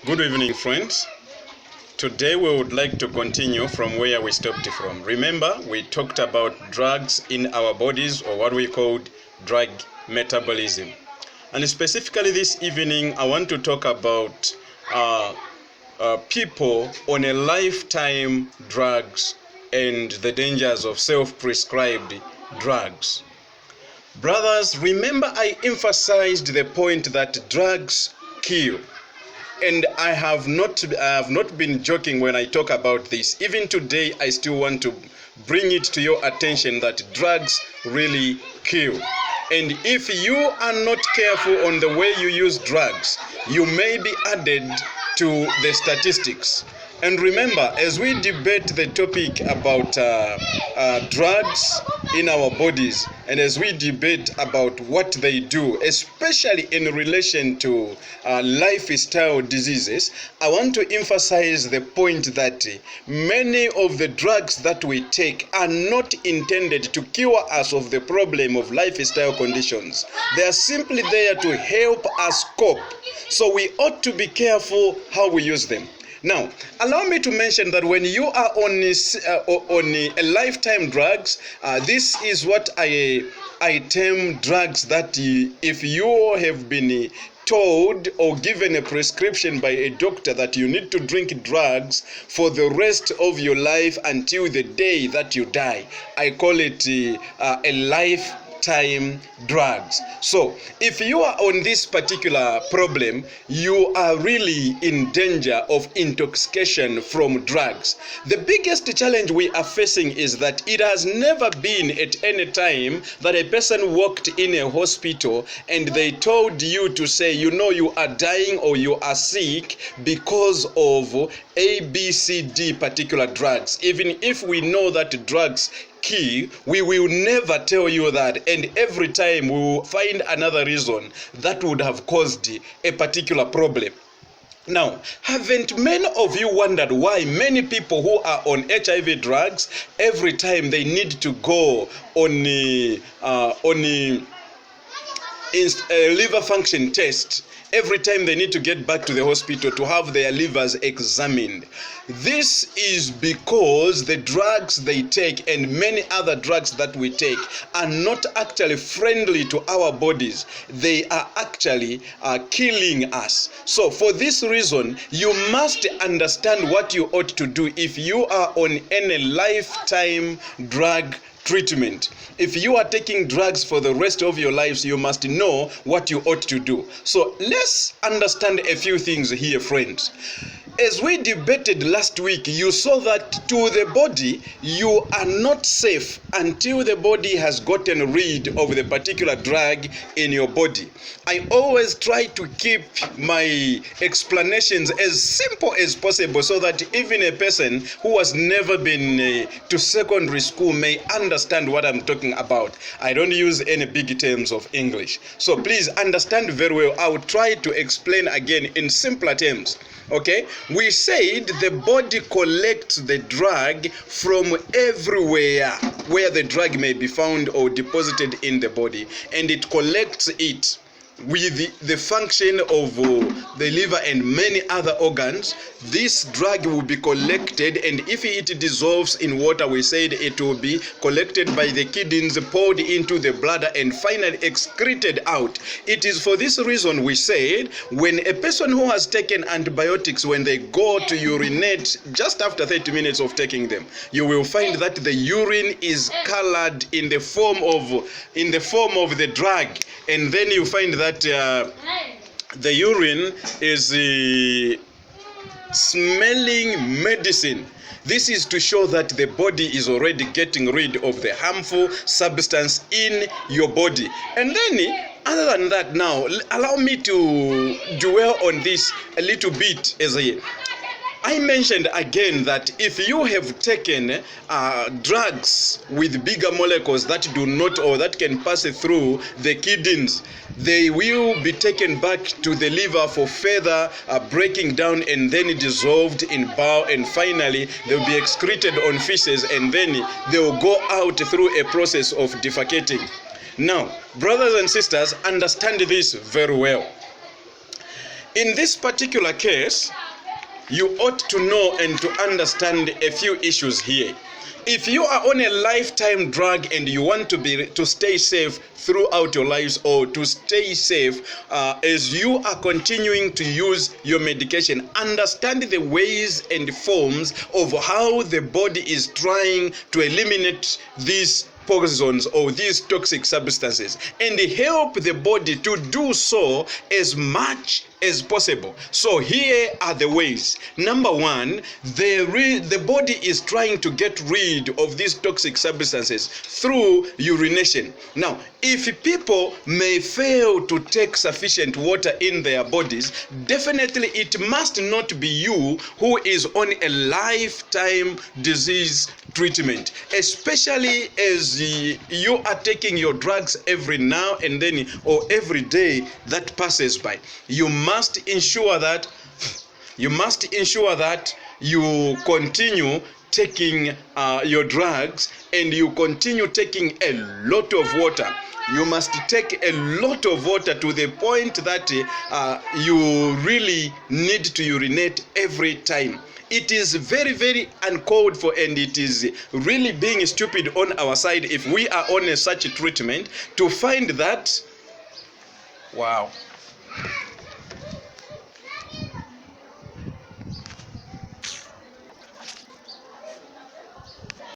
Good evening, friends. Today we would like to continue from where we stopped from. Remember, we talked about drugs in our bodies, or what we called drug metabolism. And specifically this evening, I want to talk about people on a lifetime drugs and the dangers of self-prescribed drugs. Brothers, remember I emphasized the point that drugs kill. And I have not been joking when I talk about this. Even today, I still want to bring it to your attention that drugs really kill. And if you are not careful on the way you use drugs, you may be added to the statistics. And remember, as we debate the topic about drugs in our bodies, and as we debate about what they do, especially in relation to lifestyle diseases, I want to emphasize the point that many of the drugs that we take are not intended to cure us of the problem of lifestyle conditions. They are simply there to help us cope. So we ought to be careful how we use them. Now, allow me to mention that when you are on a lifetime drugs, this is what I term drugs that if you have been told or given a prescription by a doctor that you need to drink drugs for the rest of your life until the day that you die, I call it a lifetime drugs. So if you are on this particular problem, you are really in danger of intoxication from drugs. The biggest challenge we are facing is that it has never been at any time that a person walked in a hospital and they told you to say, you know, you are dying or you are sick because of A, B, C, D particular drugs. Even if we know that drugs kill, we will never tell you that, and every time we will find another reason that would have caused a particular problem. Now, haven't many of you wondered why many people who are on HIV drugs, every time they need to go on a liver function test, every time they need to get back to the hospital to have their livers examined? This is because the drugs they take and many other drugs that we take are not actually friendly to our bodies. They are actually killing us. So for this reason, you must understand what you ought to do if you are on any lifetime drug treatment. If you are taking drugs for the rest of your lives, you must know what you ought to do. So let's understand a few things here, friends. As we debated last week, you saw that to the body, you are not safe until the body has gotten rid of the particular drug in your body. I always try to keep my explanations as simple as possible so that even a person who has never been to secondary school may understand what I'm talking about. I don't use any big terms of English. So please understand very well. I will try to explain again in simpler terms. Okay, we said the body collects the drug from everywhere where the drug may be found or deposited in the body, and it collects it with the function of the liver and many other organs. This drug will be collected, and if it dissolves in water, we said it will be collected by the kidneys, poured into the bladder, and finally excreted out. It is for this reason we said when a person who has taken antibiotics, when they go to urinate just after 30 minutes of taking them, you will find that the urine is colored in the form of the drug, and then you find that the urine is smelling medicine. This is to show that the body is already getting rid of the harmful substance in your body. And then other than that, now allow me to dwell on this a little bit. As I mentioned again that if you have taken drugs with bigger molecules that do not, or that can pass through the kidneys, they will be taken back to the liver for further breaking down, and then dissolved in bile, and finally they will be excreted on feces, and then they will go out through a process of defecating. Now, brothers and sisters, understand this very well. In this particular case, you ought to know and to understand a few issues here. If you are on a lifetime drug and you want to stay safe throughout your lives, or to stay safe as you are continuing to use your medication, understand the ways and forms of how the body is trying to eliminate these poisons or these toxic substances, and help the body to do so as much as possible. So here are the ways. Number one, the body is trying to get rid of these toxic substances through urination. Now, if people may fail to take sufficient water in their bodies, definitely it must not be you who is on a lifetime disease treatment, especially as you are taking your drugs every now and then or every day that passes by. You must ensure that you continue taking your drugs, and you continue taking a lot of water. You must take a lot of water to the point that you really need to urinate every time. It is very, very uncalled for, and it is really being stupid on our side if we are on such a treatment to find that, wow.